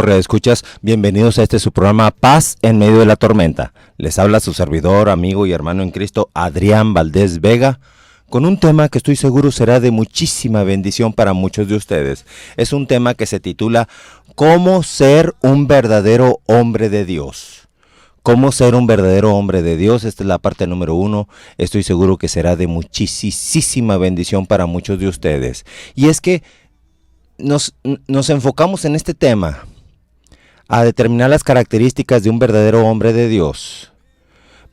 Escuchas, bienvenidos a su programa Paz en medio de la tormenta. Les habla su servidor, amigo y hermano en Cristo, Adrián Valdés Vega, con un tema que estoy seguro será de muchísima bendición para muchos de ustedes. Es un tema que se titula ¿Cómo ser un verdadero hombre de Dios? ¿Cómo ser un verdadero hombre de Dios? Esta es la parte número 1. Estoy seguro que será de muchísima bendición para muchos de ustedes. Y es que nos enfocamos en este tema a determinar las características de un verdadero hombre de Dios,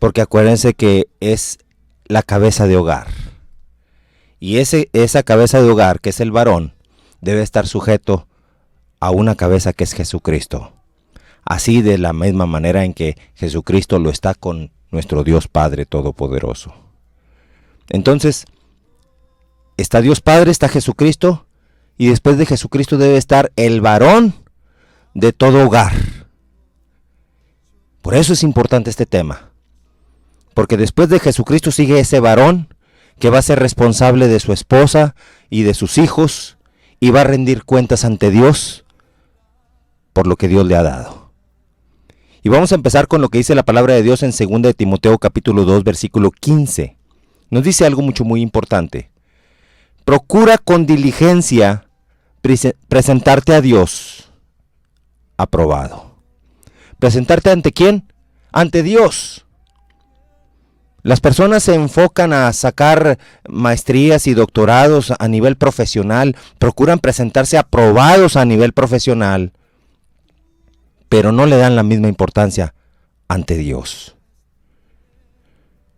porque acuérdense que es la cabeza de hogar, y esa cabeza de hogar, que es el varón, debe estar sujeto a una cabeza que es Jesucristo, así de la misma manera en que Jesucristo lo está con nuestro Dios Padre Todopoderoso. Entonces, está Dios Padre, está Jesucristo, y después de Jesucristo debe estar el varón de todo hogar. Por eso es importante este tema, porque después de Jesucristo sigue ese varón que va a ser responsable de su esposa y de sus hijos y va a rendir cuentas ante Dios por lo que Dios le ha dado. Y vamos a empezar con lo que dice la palabra de Dios en 2 de Timoteo capítulo 2 versículo 15. Nos dice algo muy importante. Procura con diligencia presentarte a Dios aprobado. ¿Presentarte ante quién? Ante Dios. Las personas se enfocan a sacar maestrías y doctorados a nivel profesional, procuran presentarse aprobados a nivel profesional, pero no le dan la misma importancia ante Dios.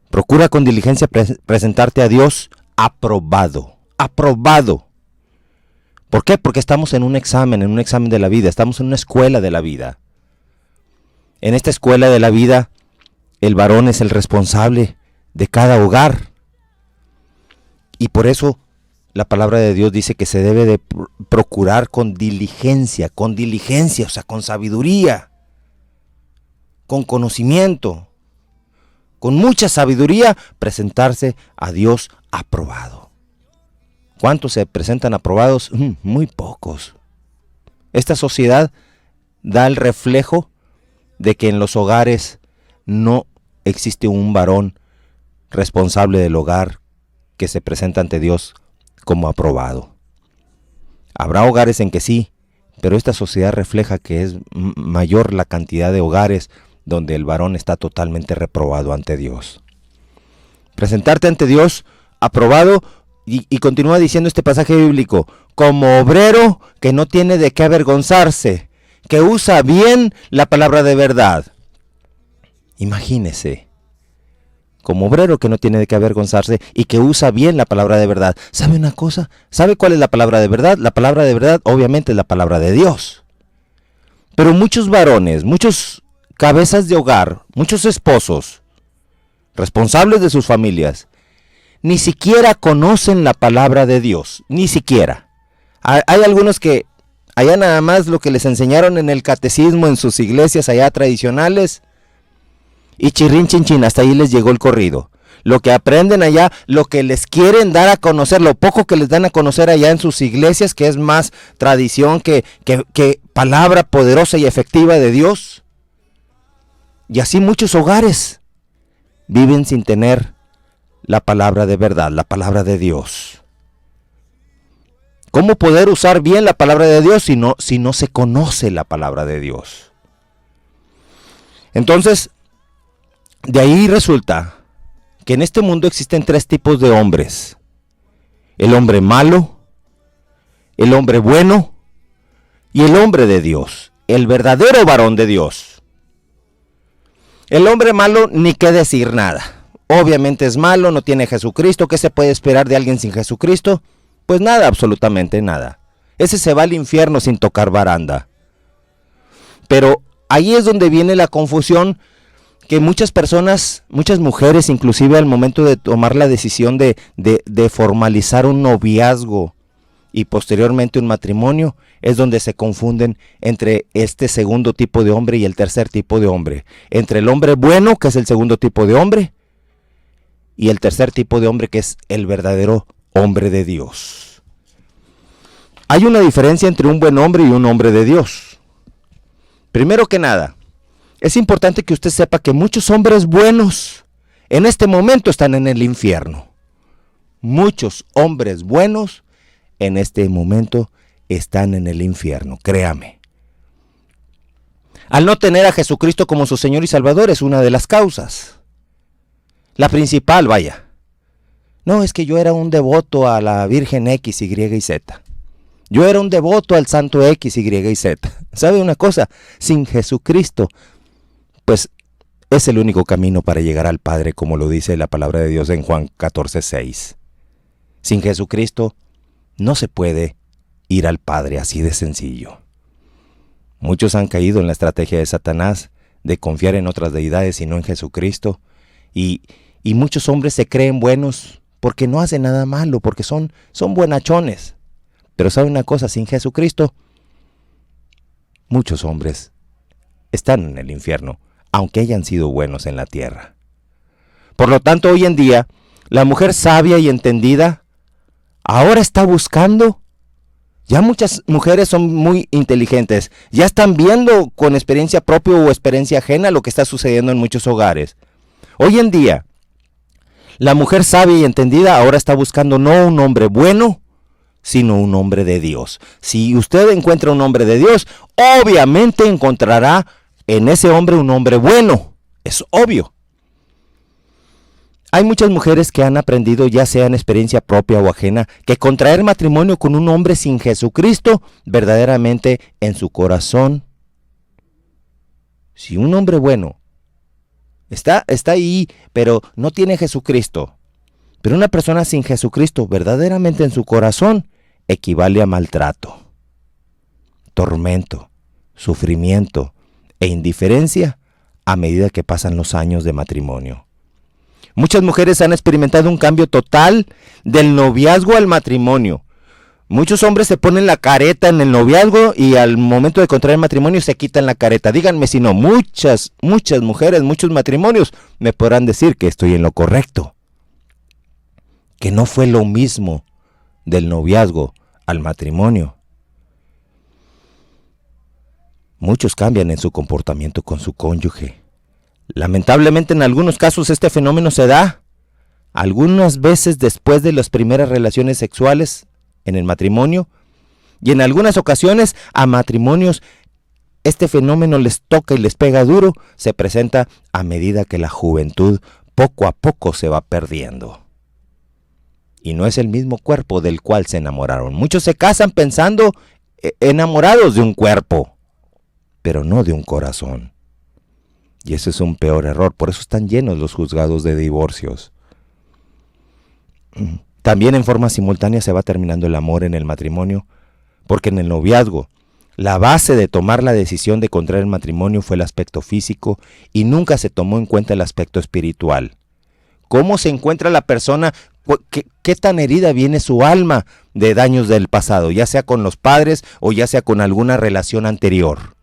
Procura con diligencia presentarte a Dios aprobado. Aprobado. ¿Por qué? Porque estamos en un examen de la vida, estamos en una escuela de la vida. En esta escuela de la vida, el varón es el responsable de cada hogar. Y por eso la palabra de Dios dice que se debe de procurar con diligencia, o sea, con sabiduría, con conocimiento, con mucha sabiduría, presentarse a Dios aprobado. ¿Cuántos se presentan aprobados? Muy pocos. Esta sociedad da el reflejo de que en los hogares no existe un varón responsable del hogar que se presenta ante Dios como aprobado. Habrá hogares en que sí, pero esta sociedad refleja que es mayor la cantidad de hogares donde el varón está totalmente reprobado ante Dios. Presentarte ante Dios aprobado. Y continúa diciendo este pasaje bíblico, como obrero que no tiene de qué avergonzarse, que usa bien la palabra de verdad. Imagínese, como obrero que no tiene de qué avergonzarse y que usa bien la palabra de verdad. ¿Sabe una cosa? ¿Sabe cuál es la palabra de verdad? La palabra de verdad obviamente es la palabra de Dios. Pero muchos varones, muchos cabezas de hogar, muchos esposos, responsables de sus familias, ni siquiera conocen la palabra de Dios, ni siquiera. Hay algunos que allá nada más lo que les enseñaron en el catecismo, en sus iglesias allá tradicionales, y chirrín chin chin, hasta ahí les llegó el corrido. Lo que aprenden allá, lo que les quieren dar a conocer, lo poco que les dan a conocer allá en sus iglesias, que es más tradición que palabra poderosa y efectiva de Dios. Y así muchos hogares viven sin tener la palabra de verdad, la palabra de Dios. ¿Cómo poder usar bien la palabra de Dios si no se conoce la palabra de Dios? Entonces, de ahí resulta que en este mundo existen 3 tipos de hombres. El hombre malo, el hombre bueno y el hombre de Dios, el verdadero varón de Dios. El hombre malo, ni qué decir nada. Obviamente es malo, no tiene Jesucristo. ¿Qué se puede esperar de alguien sin Jesucristo? Pues nada, absolutamente nada. Ese se va al infierno sin tocar baranda. Pero ahí es donde viene la confusión, que muchas personas, muchas mujeres inclusive al momento de tomar la decisión de formalizar un noviazgo y posteriormente un matrimonio, es donde se confunden entre este segundo tipo de hombre y el tercer tipo de hombre. Entre el hombre bueno, que es el segundo tipo de hombre, y el tercer tipo de hombre, que es el verdadero hombre de Dios. Hay una diferencia entre un buen hombre y un hombre de Dios. Primero que nada, es importante que usted sepa que muchos hombres buenos en este momento están en el infierno. Muchos hombres buenos en este momento están en el infierno, créame. Al no tener a Jesucristo como su Señor y Salvador es una de las causas. La principal, vaya. No, es que yo era un devoto a la Virgen X, Y y Z. Yo era un devoto al Santo X, Y y Z. ¿Sabe una cosa? Sin Jesucristo, pues es el único camino para llegar al Padre, como lo dice la palabra de Dios en Juan 14:6. Sin Jesucristo no se puede ir al Padre, así de sencillo. Muchos han caído en la estrategia de Satanás de confiar en otras deidades y no en Jesucristo. Y muchos hombres se creen buenos porque no hacen nada malo, porque son buenachones. Pero ¿sabe una cosa? Sin Jesucristo, muchos hombres están en el infierno, aunque hayan sido buenos en la tierra. Por lo tanto, hoy en día, la mujer sabia y entendida ahora está buscando. Ya muchas mujeres son muy inteligentes, ya están viendo con experiencia propia o experiencia ajena lo que está sucediendo en muchos hogares. Hoy en día, la mujer sabia y entendida ahora está buscando no un hombre bueno, sino un hombre de Dios. Si usted encuentra un hombre de Dios, obviamente encontrará en ese hombre un hombre bueno. Es obvio. Hay muchas mujeres que han aprendido, ya sea en experiencia propia o ajena, que contraer matrimonio con un hombre sin Jesucristo, verdaderamente en su corazón, si un hombre bueno está ahí, pero no tiene Jesucristo, pero una persona sin Jesucristo, verdaderamente en su corazón, equivale a maltrato, tormento, sufrimiento e indiferencia a medida que pasan los años de matrimonio. Muchas mujeres han experimentado un cambio total del noviazgo al matrimonio. Muchos hombres se ponen la careta en el noviazgo y al momento de contraer matrimonio se quitan la careta. Díganme si no, muchas mujeres, muchos matrimonios me podrán decir que estoy en lo correcto. Que no fue lo mismo del noviazgo al matrimonio. Muchos cambian en su comportamiento con su cónyuge. Lamentablemente en algunos casos este fenómeno se da algunas veces después de las primeras relaciones sexuales en el matrimonio, y en algunas ocasiones a matrimonios este fenómeno les toca y les pega duro, se presenta a medida que la juventud poco a poco se va perdiendo. Y no es el mismo cuerpo del cual se enamoraron. Muchos se casan pensando enamorados de un cuerpo, pero no de un corazón. Y ese es un peor error, por eso están llenos los juzgados de divorcios. También en forma simultánea se va terminando el amor en el matrimonio, porque en el noviazgo, la base de tomar la decisión de contraer el matrimonio fue el aspecto físico y nunca se tomó en cuenta el aspecto espiritual. ¿Cómo se encuentra la persona? ¿Qué tan herida viene su alma de daños del pasado, ya sea con los padres o ya sea con alguna relación anterior?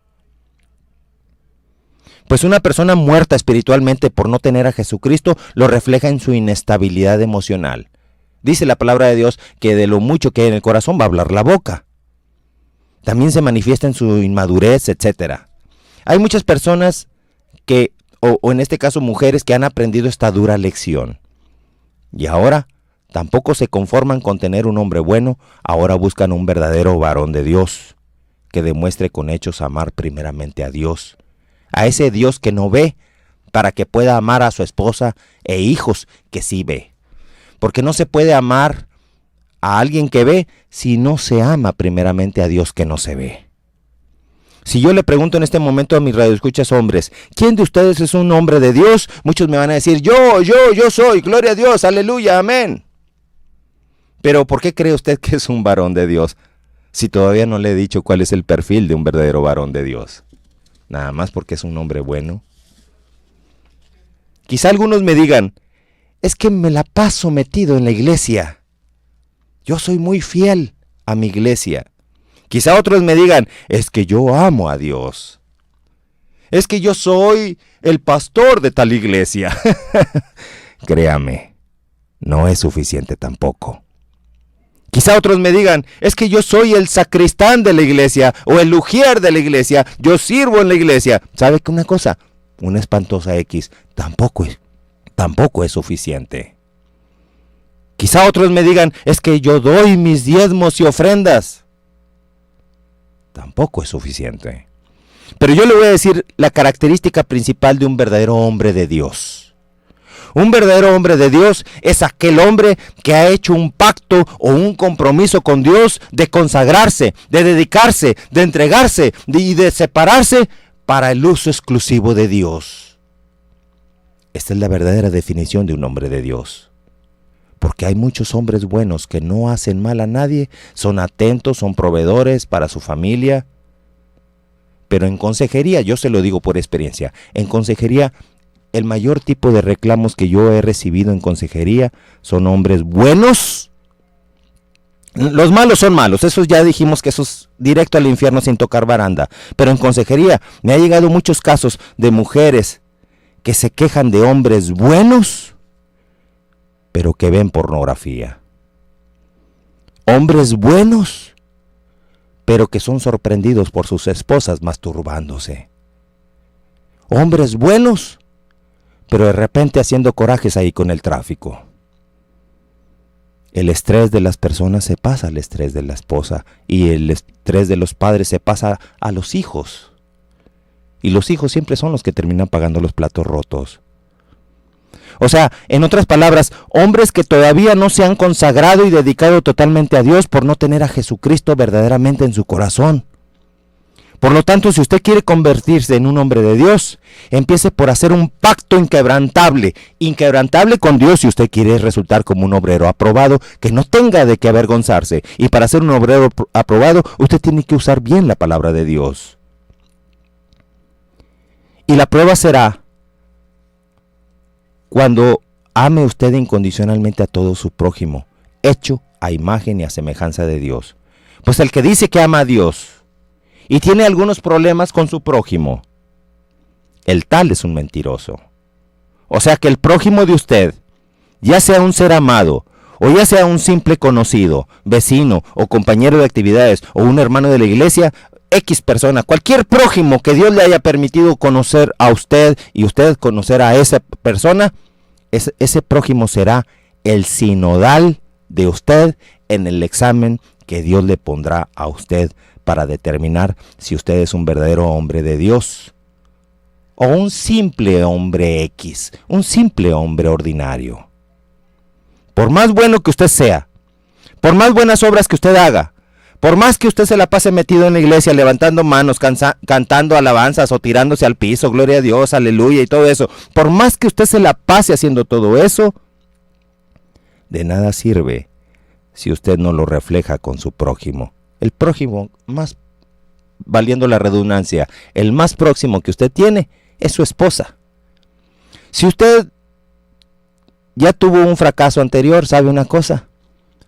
Pues una persona muerta espiritualmente por no tener a Jesucristo lo refleja en su inestabilidad emocional. Dice la palabra de Dios que de lo mucho que hay en el corazón va a hablar la boca. También se manifiesta en su inmadurez, etc. Hay muchas personas que, o en este caso mujeres, que han aprendido esta dura lección. Y ahora tampoco se conforman con tener un hombre bueno, ahora buscan un verdadero varón de Dios, que demuestre con hechos amar primeramente a Dios. A ese Dios que no ve, para que pueda amar a su esposa e hijos que sí ve. Porque no se puede amar a alguien que ve si no se ama primeramente a Dios que no se ve. Si yo le pregunto en este momento a mis radioescuchas hombres, ¿quién de ustedes es un hombre de Dios? Muchos me van a decir, yo soy, gloria a Dios, aleluya, amén. Pero ¿por qué cree usted que es un varón de Dios? Si todavía no le he dicho cuál es el perfil de un verdadero varón de Dios. Nada más porque es un hombre bueno. Quizá algunos me digan, es que me la paso metido en la iglesia. Yo soy muy fiel a mi iglesia. Quizá otros me digan, es que yo amo a Dios. Es que yo soy el pastor de tal iglesia. Créame, no es suficiente tampoco. Quizá otros me digan, es que yo soy el sacristán de la iglesia o el ujier de la iglesia, yo sirvo en la iglesia. ¿Sabe qué una cosa? Una espantosa X tampoco es suficiente. Quizá otros me digan, es que yo doy mis diezmos y ofrendas. Tampoco es suficiente. Pero yo le voy a decir la característica principal de un verdadero hombre de Dios. Un verdadero hombre de Dios es aquel hombre que ha hecho un pacto o un compromiso con Dios de consagrarse, de dedicarse, de entregarse y de separarse para el uso exclusivo de Dios. Esta es la verdadera definición de un hombre de Dios. Porque hay muchos hombres buenos que no hacen mal a nadie, son atentos, son proveedores para su familia. Pero en consejería, yo se lo digo por experiencia, en consejería el mayor tipo de reclamos que yo he recibido en consejería son hombres buenos. Los malos son malos, esos ya dijimos que eso es directo al infierno sin tocar baranda. Pero en consejería me ha llegado muchos casos de mujeres que se quejan de hombres buenos, pero que ven pornografía. Hombres buenos, pero que son sorprendidos por sus esposas masturbándose. Hombres buenos, pero de repente haciendo corajes ahí con el tráfico. El estrés de las personas se pasa al estrés de la esposa y el estrés de los padres se pasa a los hijos. Y los hijos siempre son los que terminan pagando los platos rotos. O sea, en otras palabras, hombres que todavía no se han consagrado y dedicado totalmente a Dios por no tener a Jesucristo verdaderamente en su corazón. Por lo tanto, si usted quiere convertirse en un hombre de Dios, empiece por hacer un pacto inquebrantable con Dios si usted quiere resultar como un obrero aprobado, que no tenga de qué avergonzarse. Y para ser un obrero aprobado, usted tiene que usar bien la palabra de Dios. Y la prueba será cuando ame usted incondicionalmente a todo su prójimo, hecho a imagen y a semejanza de Dios. Pues el que dice que ama a Dios y tiene algunos problemas con su prójimo, el tal es un mentiroso. O sea que el prójimo de usted, ya sea un ser amado, o ya sea un simple conocido, vecino, o compañero de actividades, o un hermano de la iglesia, X persona, cualquier prójimo que Dios le haya permitido conocer a usted, y usted conocer a esa persona, ese prójimo será el sinodal de usted en el examen que Dios le pondrá a usted para determinar si usted es un verdadero hombre de Dios o un simple hombre X, un simple hombre ordinario. Por más bueno que usted sea, por más buenas obras que usted haga, por más que usted se la pase metido en la iglesia levantando manos, cantando alabanzas o tirándose al piso, gloria a Dios, aleluya y todo eso, por más que usted se la pase haciendo todo eso, de nada sirve si usted no lo refleja con su prójimo. El prójimo más, valiendo la redundancia, el más próximo que usted tiene es su esposa. Si usted ya tuvo un fracaso anterior, ¿sabe una cosa?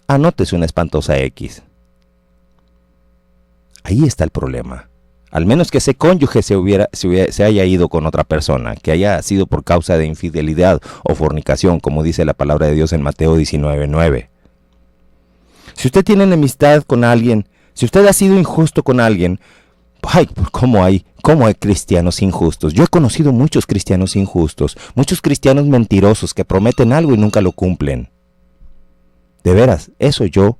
Anótese una espantosa X. Ahí está el problema. Al menos que ese cónyuge se haya ido con otra persona, que haya sido por causa de infidelidad o fornicación, como dice la palabra de Dios en Mateo 19:9. Si usted tiene enemistad con alguien, si usted ha sido injusto con alguien, ay, ¿cómo hay cristianos injustos? Yo he conocido muchos cristianos injustos, muchos cristianos mentirosos que prometen algo y nunca lo cumplen. De veras, eso yo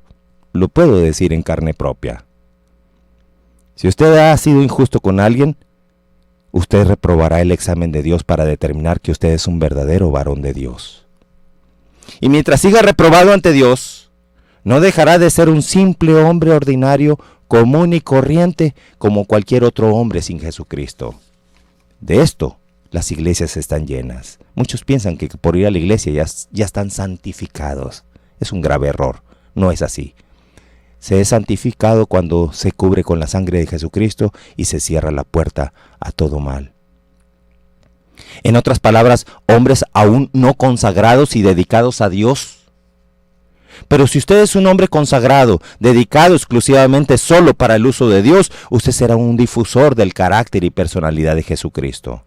lo puedo decir en carne propia. Si usted ha sido injusto con alguien, usted reprobará el examen de Dios para determinar que usted es un verdadero varón de Dios. Y mientras siga reprobado ante Dios, no dejará de ser un simple hombre ordinario, común y corriente, como cualquier otro hombre sin Jesucristo. De esto, las iglesias están llenas. Muchos piensan que por ir a la iglesia ya están santificados. Es un grave error. No es así. Se es santificado cuando se cubre con la sangre de Jesucristo y se cierra la puerta a todo mal. En otras palabras, hombres aún no consagrados y dedicados a Dios. Pero si usted es un hombre consagrado, dedicado exclusivamente solo para el uso de Dios, usted será un difusor del carácter y personalidad de Jesucristo.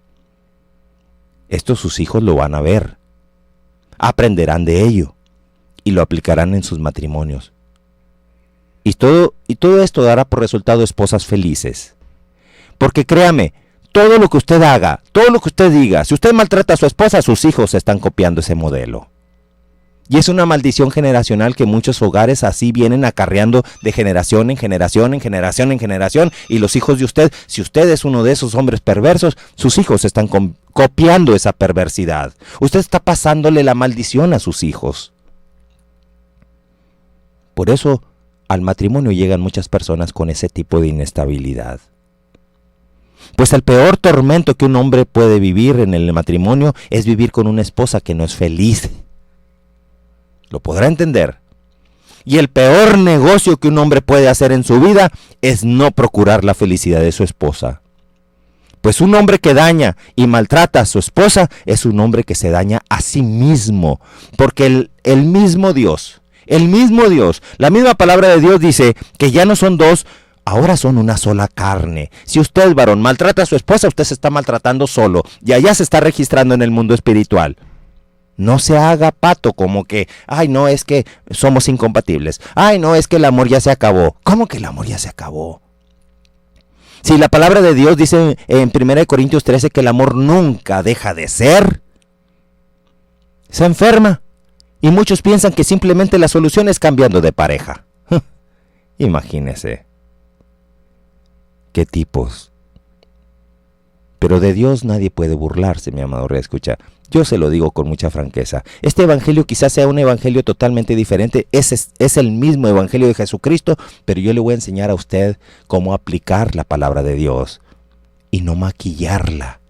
Esto sus hijos lo van a ver, aprenderán de ello y lo aplicarán en sus matrimonios. Y todo esto dará por resultado esposas felices. Porque créame, todo lo que usted haga, todo lo que usted diga, si usted maltrata a su esposa, sus hijos están copiando ese modelo. Y es una maldición generacional que muchos hogares así vienen acarreando de generación en generación, en generación en generación. Y los hijos de usted, si usted es uno de esos hombres perversos, sus hijos están copiando esa perversidad. Usted está pasándole la maldición a sus hijos. Por eso al matrimonio llegan muchas personas con ese tipo de inestabilidad. Pues el peor tormento que un hombre puede vivir en el matrimonio es vivir con una esposa que no es feliz. Lo podrá entender. Y el peor negocio que un hombre puede hacer en su vida es no procurar la felicidad de su esposa. Pues un hombre que daña y maltrata a su esposa es un hombre que se daña a sí mismo. Porque el mismo Dios, la misma palabra de Dios dice que ya no son dos, ahora son una sola carne. Si usted, varón, maltrata a su esposa, usted se está maltratando solo. Y allá se está registrando en el mundo espiritual. No se haga pato como que, ay no, es que somos incompatibles. Ay no, es que el amor ya se acabó. ¿Cómo que el amor ya se acabó? Si la palabra de Dios dice en 1 Corintios 13 que el amor nunca deja de ser, se enferma. Y muchos piensan que simplemente la solución es cambiando de pareja. Imagínese. ¿Qué tipos? Pero de Dios nadie puede burlarse, mi amado reescucha. Yo se lo digo con mucha franqueza. Este evangelio quizás sea un evangelio totalmente diferente. Es el mismo evangelio de Jesucristo, pero yo le voy a enseñar a usted cómo aplicar la palabra de Dios y no maquillarla.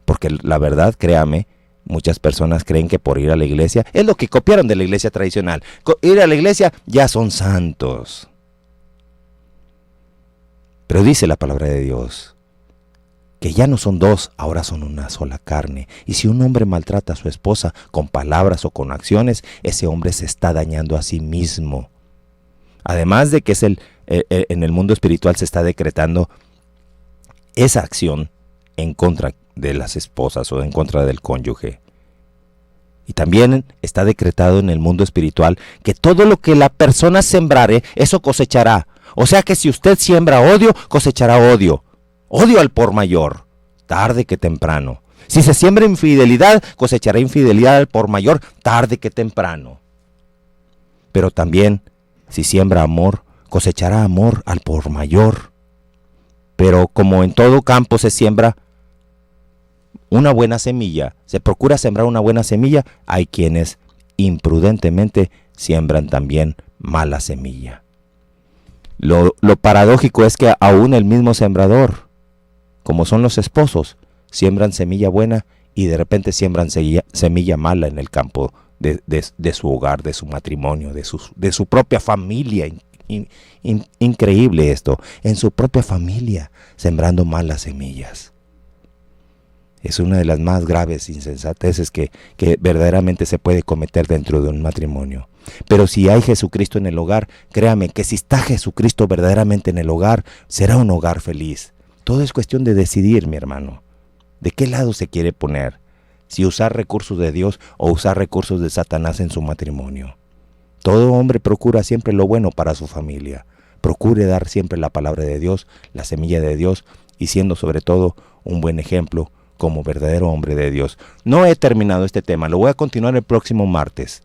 Porque la verdad, créame, muchas personas creen que por ir a la iglesia, es lo que copiaron de la iglesia tradicional. Ir a la iglesia ya son santos. Pero dice la palabra de Dios que ya no son dos, ahora son una sola carne. Y si un hombre maltrata a su esposa con palabras o con acciones, ese hombre se está dañando a sí mismo. Además de que en el mundo espiritual se está decretando esa acción en contra de las esposas o en contra del cónyuge. Y también está decretado en el mundo espiritual que todo lo que la persona sembrare, eso cosechará. O sea que si usted siembra odio, cosechará odio. Odio al por mayor, tarde que temprano. Si se siembra infidelidad, cosechará infidelidad al por mayor, tarde que temprano. Pero también, si siembra amor, cosechará amor al por mayor. Pero como en todo campo se siembra una buena semilla, se procura sembrar una buena semilla, hay quienes imprudentemente siembran también mala semilla. Lo paradójico es que aún el mismo sembrador, como son los esposos, siembran semilla buena y de repente siembran semilla mala en el campo de su hogar, de su matrimonio, de su propia familia. Increíble esto, en su propia familia, sembrando malas semillas. Es una de las más graves insensateces que verdaderamente se puede cometer dentro de un matrimonio. Pero si hay Jesucristo en el hogar, créame que si está Jesucristo verdaderamente en el hogar, será un hogar feliz. Todo es cuestión de decidir, mi hermano. ¿De qué lado se quiere poner? Si usar recursos de Dios o usar recursos de Satanás en su matrimonio. Todo hombre procura siempre lo bueno para su familia. Procure dar siempre la palabra de Dios, la semilla de Dios, y siendo sobre todo un buen ejemplo como verdadero hombre de Dios. No he terminado este tema, lo voy a continuar el próximo martes.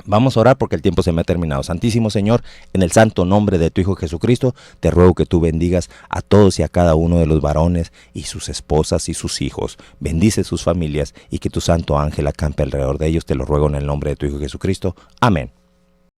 Vamos a orar porque el tiempo se me ha terminado. Santísimo Señor, en el santo nombre de tu Hijo Jesucristo, te ruego que tú bendigas a todos y a cada uno de los varones y sus esposas y sus hijos. Bendice sus familias y que tu santo ángel acampe alrededor de ellos. Te lo ruego en el nombre de tu Hijo Jesucristo. Amén.